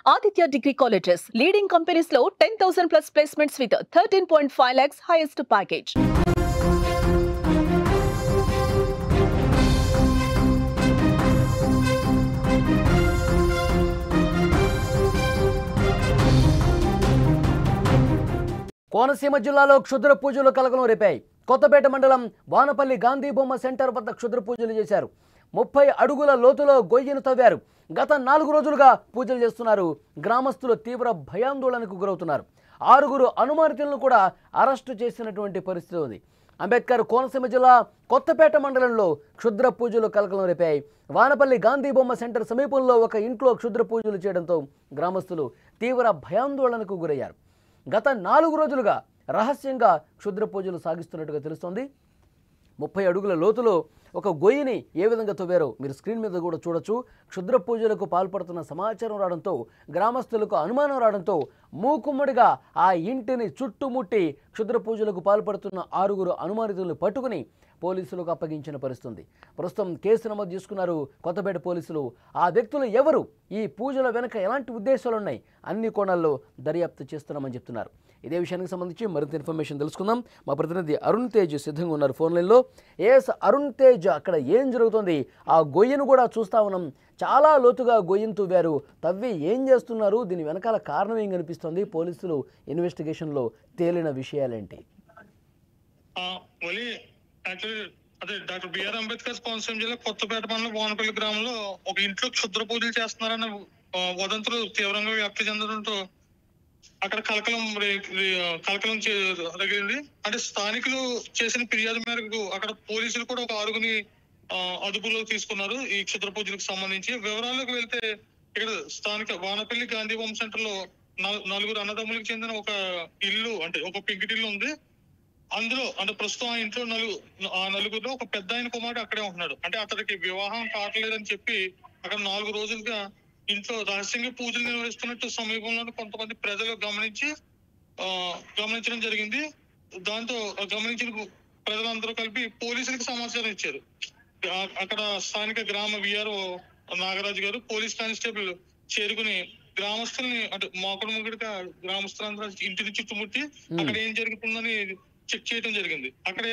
Aditya Degree Colleges, leading companies లో 10,000 plus placements with 13.5 lakhs highest package. Konaseema జిల్లాలో క్షుద్ర పూజలు కలకలం రేపాయి. కొత్తపేట మండలం వానపల్లి గాంధీ బొమ్మ సెంటర్ వద్ద క్షుద్ర పూజలు చేశారు. 30 అడుగుల లోతులో గొయ్యిను తవ్వారు. గత 4 రోజులుగా పూజలు చేస్తున్నారు. గ్రామస్తులు తీవ్ర భయాందోళనకు గురవుతున్నారు. 6 అనుమానితులను కూడా అరెస్టు చేసినటువంటి పరిస్థితి ఉంది. అంబేద్కర్ కోనసీమ జిల్లా కొత్తపేట మండలంలో క్షుద్ర పూజలు కలకలం రేపాయి. వానపల్లి గాంధీ బొమ్మ సెంటర్ సమీపంలో ఒక ఇంట్లో క్షుద్ర పూజలు చేయడంతో గ్రామస్తులు తీవ్ర భయాందోళనకు గురయ్యారు. గత 4 రోజులుగా రహస్యంగా క్షుద్ర పూజలు సాగిస్తున్నట్టుగా తెలుస్తోంది. 30 అడుగుల లోతులో ఒక గొయ్యిని ఏ విధంగా తవ్వారో మీరు స్క్రీన్ మీద కూడా చూడొచ్చు. క్షుద్ర పూజలకు పాల్పడుతున్న సమాచారం రావడంతో గ్రామస్తులకు అనుమానం రావడంతో మూకుమ్మడిగా ఆ ఇంటిని చుట్టుముట్టి క్షుద్ర పూజలకు పాల్పడుతున్న 6 అనుమానితులను పట్టుకుని పోలీసులకు అప్పగించిన పరిస్థితి. ప్రస్తుతం కేసు నమోదు చేసుకున్నారు కొత్తపేట పోలీసులు. ఆ వ్యక్తులు ఎవరు, ఈ పూజల వెనుక ఎలాంటి ఉద్దేశాలు ఉన్నాయి, అన్ని కోణాల్లో దర్యాప్తు చేస్తున్నామని చెప్తున్నారు. ఇదే విషయానికి సంబంధించి మరింత ఇన్ఫర్మేషన్ తెలుసుకుందాం. మా ప్రతినిధి అరుణ్ తేజ్ సిద్ధంగా ఉన్నారు ఫోన్ లైన్లో. ఎస్ అరుణ్ తేజ్, అక్కడ ఏం జరుగుతుంది? ఆ గొయ్యను కూడా చూస్తా ఉన్నాం. చాలా లోతుగా గొయ్యను తవ్వారు. తవ్వి ఏం చేస్తున్నారు? దీని వెనకాల కారణం ఏం కనిపిస్తుంది? పోలీసులు ఇన్వెస్టిగేషన్లో తేలిన విషయాలేంటి? అదే డాక్టర్ బిఆర్ అంబేద్కర్ కోనసీమ జిల్లా కొత్తపేట మండలం వానపల్లి గ్రామంలో ఒక ఇంట్లో క్షుద్ర పూజలు చేస్తున్నారన్న వదంతులు తీవ్రంగా వ్యాప్తి చెందడంతో అక్కడ కలకలం జరిగింది. అంటే స్థానికులు చేసిన ఫిర్యాదు మేరకు అక్కడ పోలీసులు కూడా ఒక 6 అదుపులో తీసుకున్నారు ఈ క్షుద్ర పూజలకు సంబంధించి. వివరాలకు వెళ్తే ఇక్కడ స్థానిక వానపల్లి గాంధీ బొమ్మ సెంటర్ లో 4 అన్నదమ్ములకు చెందిన ఒక ఇల్లు, అంటే ఒక పెంకిటిల్లు ఉంది. అందులో అంటే ప్రస్తుతం ఆ ఇంట్లో 4 ఒక పెద్ద ఆయన కుమారుడు అక్కడే ఉంటున్నాడు. అంటే అతడికి వివాహం కావట్లేదని చెప్పి అక్కడ 4 రోజులుగా ఇంట్లో రహస్యంగా పూజలు నిర్వహిస్తున్నట్టు సమీపంలో కొంతమంది ప్రజలు గమనించడం జరిగింది. దాంతో గమనించిన ప్రజలందరూ కలిపి పోలీసులకు సమాచారం ఇచ్చారు. అక్కడ స్థానిక గ్రామ విఆర్ఓ నాగరాజు గారు, పోలీస్ కానిస్టేబుల్ చేరుకుని గ్రామస్తుల్ని అంటే మొగుడిగా గ్రామస్తులందరూ ఇంటిని చుట్టుముట్టి అక్కడ ఏం జరుగుతుందని చెక్ చేయడం జరిగింది. అక్కడ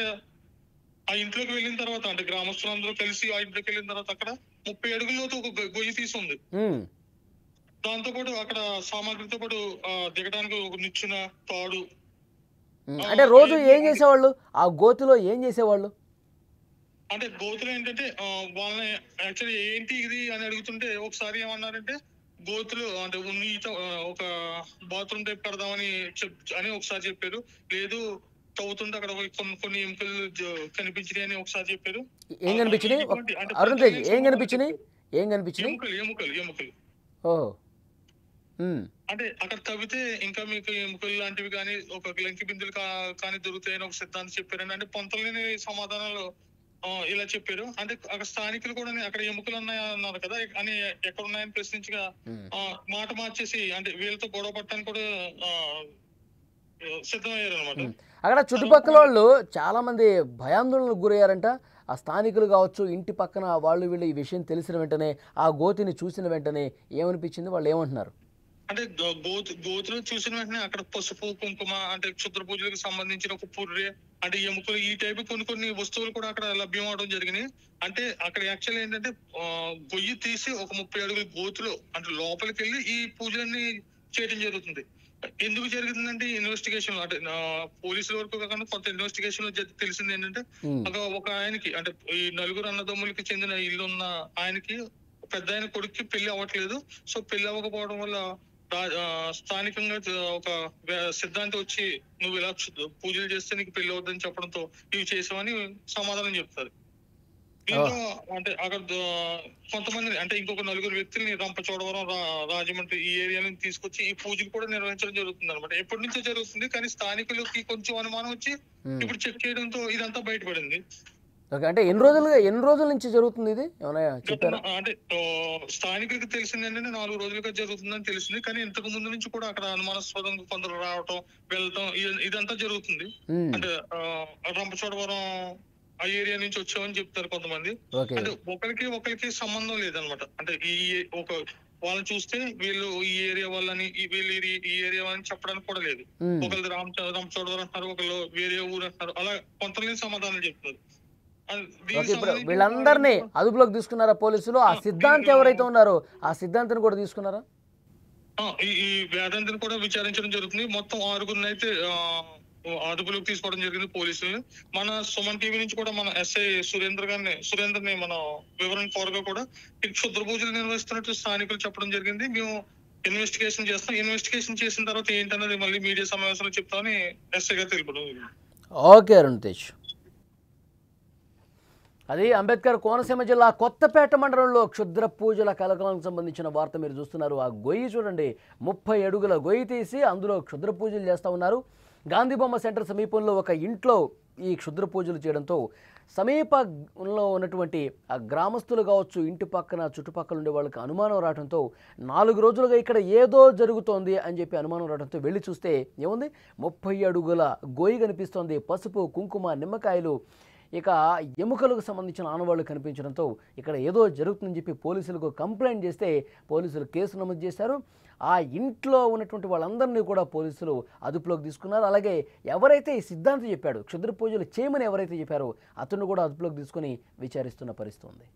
ఆ ఇంట్లోకి వెళ్ళిన తర్వాత అంటే గ్రామస్తులందరూ కలిసి ఆ ఇంట్లోకి వెళ్ళిన తర్వాత అక్కడ 30 అడుగులతో ఒక గొయ్యి తీసి ఉంది. దాంతో పాటు అక్కడ సామాగ్రితో పాటు దిగడానికి ఒక నిచ్చెన, తాడు. అంటే రోజు ఏం చేసేవాళ్ళు? ఆ గోతులో ఏం చేసేవాళ్ళు? అంటే గోతులో ఏంటంటే వాళ్ళని యాక్చువల్లీ ఏంటి ఇది అని అడుగుతుంటే ఒకసారి ఏమన్నారంటే గోతులు అంటే ఒక బాత్రూమ్ టైప్ కడదామని అని ఒకసారి చెప్పారు. లేదు తవ్వుతుంటే అక్కడ కొన్ని ఎముకలు కనిపించినాయి అని ఒకసారి చెప్పారు. ఏం కనిపించినాయి? అరుణ్ తేజ్, ఏం కనిపించినాయి? ఎముకలు. అంటే అక్కడ తవ్వితే ఇంకా మీకు ఎముకలు లాంటివి కానీ ఒక లంకి బిందులు కానీ దొరుకుతాయని ఒక సిద్ధాంతం చెప్పారండి. అంటే పొంతలేని సమాధానాలు ఇలా చెప్పారు. అంటే అక్కడ స్థానికులు కూడా అక్కడ ఎముకలు ఉన్నాయన్నారు కదా అని ఎక్కడ ఉన్నాయని ప్రశ్నించగా మాట మార్చేసి అంటే వీళ్ళతో గొడవ పట్టడానికి కూడా సిద్ధమయ్యారు అనమాట. అక్కడ చుట్టుపక్కల వాళ్ళు చాలా మంది భయాందోళనకు గురయ్యారంట. ఆ స్థానికులు కావచ్చు, ఇంటి పక్కన వాళ్ళు వీళ్ళు ఈ విషయం తెలిసిన వెంటనే, ఆ గోతిని చూసిన వెంటనే ఏమనిపించింది? వాళ్ళు ఏమంటున్నారు? అంటే గోతులు చూసిన వెంటనే అక్కడ పసుపు, కుంకుమ, అంటే క్షుద్ర పూజలకు సంబంధించిన ఒక పుర్రె, అంటే ఎముకలు, ఈ టైపు కొన్ని వస్తువులు కూడా అక్కడ లభ్యం అవడం జరిగినాయి. అంటే అక్కడ యాక్చువల్ ఏంటంటే గొయ్యి తీసి ఒక 30 అడుగుల గోతులో అంటే లోపలికి వెళ్ళి ఈ పూజలన్నీ చేయడం జరుగుతుంది. ఎందుకు జరుగుతుందంటే ఇన్వెస్టిగేషన్ అంటే పోలీసుల వరకు కాకుండా కొంత ఇన్వెస్టిగేషన్ లో తెలిసింది ఏంటంటే ఒక ఆయనకి అంటే ఈ 4 అన్నదమ్ములకి చెందిన ఇల్లు ఉన్న ఆయనకి పెద్ద ఆయన కొడుక్కి పెళ్లి అవ్వట్లేదు. సో పెళ్లి అవ్వకపోవడం వల్ల స్థానికంగా ఒక సిద్ధాంతి వచ్చి నువ్వు ఇలా పూజలు చేస్తే నీకు పెళ్లి అవుతుందని చెప్పడంతో ఇవి చేసామని సమాధానం చెప్తారు. దీంతో అంటే అక్కడ కొంతమంది అంటే ఇంకొక 4 వ్యక్తుల్ని రంపచోడవరం, రాజమండ్రి ఈ ఏరియా నుంచి తీసుకొచ్చి ఈ పూజలు కూడా నిర్వహించడం జరుగుతుంది అనమాట. ఎప్పటి నుంచో జరుగుతుంది, కానీ స్థానికులకి కొంచెం అనుమానం వచ్చి ఇప్పుడు చెక్ చేయడంతో ఇదంతా బయటపడింది. అంటే ఎన్ని రోజుల నుంచి జరుగుతుంది ఇది? అంటే స్థానికులకు తెలిసింది ఏంటంటే 4 రోజులుగా జరుగుతుందని తెలిసింది, కానీ ఇంతకు ముందు నుంచి కూడా అక్కడ అనుమానాస్పదంగా కొందరు రావటం వెళ్ళటం ఇదంతా జరుగుతుంది. అంటే రంపచోడవరం ఆ ఏరియా నుంచి వచ్చామని చెప్తారు కొంతమంది. అంటే ఒకరికి సంబంధం లేదనమాట. అంటే ఈ ఒక వాళ్ళని చూస్తే వీళ్ళు ఈ ఏరియా వాళ్ళని వీళ్ళు ఈ ఏరియా వాళ్ళని చెప్పడానికి కూడా లేదు. ఒకళ్ళు రామచోడవరం అంటారు, ఒకళ్ళు వేరే ఊరు అంటారు, అలా కొంతమంది సమాధానాలు చెప్తారు. ఇప్పుడు వీళ్ళందరినీ అదుపులోకి తీసుకున్నారా పోలీసులు? ఆ సిద్ధాంత్ ఎవరైతే ఉన్నారో ఆ సిద్ధాంతిని కూడా తీసుకున్నారా? ఈ వేదాంతిని కూడా విచారించడం జరుగుతుంది. మొత్తం 6గురిని అయితే అదుపులోకి తీసుకోవడం జరిగింది పోలీసులు. మన సుమన్ టీవీ నుంచి కూడా మన ఎస్ఐ సురేందర్ని మన వివరణ కోరగా కూడా క్షుద్ర పూజలు నిర్వహిస్తున్నట్టు స్థానికులు చెప్పడం జరిగింది. మేము ఇన్వెస్టిగేషన్ చేస్తాం. ఇన్వెస్టిగేషన్ చేసిన తర్వాత ఏంటన్నది మళ్ళీ మీడియా సమావేశంలో చెప్తామని ఎస్ఐ గారు తెలుపడం. ఓకే అరుణ్ తేజ్. అది అంబేద్కర్ కోనసీమ జిల్లా కొత్తపేట మండలంలో క్షుద్ర పూజల కలకలానికి సంబంధించిన వార్త మీరు చూస్తున్నారు. ఆ గొయ్యి చూడండి, 30 అడుగుల గొయ్యి తీసి అందులో క్షుద్ర పూజలు చేస్తూ ఉన్నారు. గాంధీ బొమ్మ సెంటర్ సమీపంలో ఒక ఇంట్లో ఈ క్షుద్ర పూజలు చేయడంతో సమీపంలో ఉన్నటువంటి ఆ గ్రామస్తులు కావచ్చు, ఇంటి పక్కన చుట్టుపక్కల ఉండే వాళ్ళకి అనుమానం రావడంతో 4 రోజులుగా ఇక్కడ ఏదో జరుగుతోంది అని చెప్పి అనుమానం రావడంతో వెళ్ళి చూస్తే ఏముంది, 30 అడుగుల గొయ్యి కనిపిస్తోంది. పసుపు, కుంకుమ, నిమ్మకాయలు, ఇక ఎముకలకు సంబంధించిన ఆనవాళ్లు కనిపించడంతో ఇక్కడ ఏదో జరుగుతుందని చెప్పి పోలీసులకు కంప్లైంట్ చేస్తే పోలీసులు కేసు నమోదు చేశారు. ఆ ఇంట్లో ఉన్నటువంటి వాళ్ళందరినీ కూడా పోలీసులు అదుపులోకి తీసుకున్నారు. అలాగే ఎవరైతే ఈ సిద్ధాంతం చెప్పాడు క్షుద్ర పూజలు చేయమని ఎవరైతే చెప్పారో అతను కూడా అదుపులోకి తీసుకొని విచారిస్తున్న పరిస్థితి ఉంది.